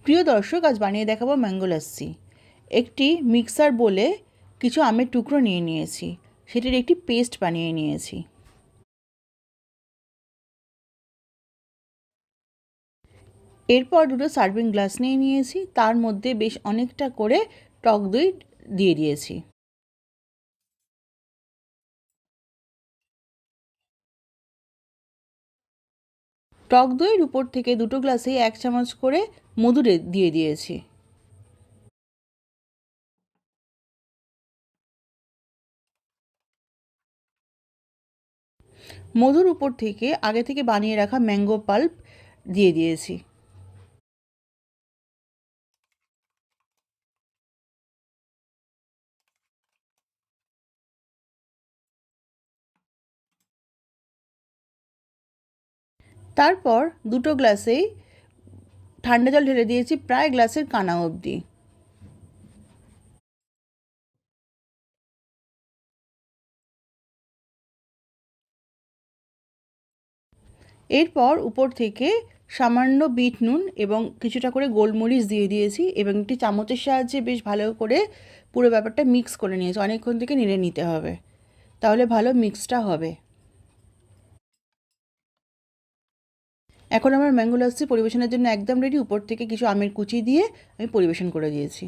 প্রিয় দর্শক, আজ বানিয়ে দেখাবো ম্যাঙ্গো লাস্সি। একটি মিক্সার বলে কিছু আমের টুকরো নিয়ে নিয়েছি, সেটির একটি পেস্ট বানিয়ে নিয়েছি। এরপর দুটো সার্ভিং গ্লাস নিয়ে নিয়েছি, তার মধ্যে বেশ অনেকটা করে টক দই দিয়ে দিয়েছি। টক দইয়ের উপর থেকে দুটো গ্লাসেই 1 চামচ করে মধু দিয়ে দিয়েছি। মধুর উপর থেকে আগে থেকে বানিয়ে রাখা ম্যাঙ্গো পাল্প দিয়ে দিয়েছি। তারপর দুটো গ্লাসেই ঠান্ডা জল ঢেলে দিয়েছি প্রায় গ্লাসের কানা অবধি। এরপর উপর থেকে সামান্য বিট নুন এবং কিছুটা করে গোলমরিচ দিয়ে দিয়েছি এবং একটি চামচের সাহায্যে বেশ ভালো করে পুরো ব্যাপারটা মিক্স করে নিয়েছি। অনেকক্ষণ থেকে নেড়ে নিতে হবে, তাহলে ভালো মিক্সটা হবে। এখন আমার ম্যাঙ্গো লাস্সি পরিবেশনের জন্য একদম রেডি। উপর থেকে কিছু আমের কুচি দিয়ে আমি পরিবেশন করে দিয়েছি।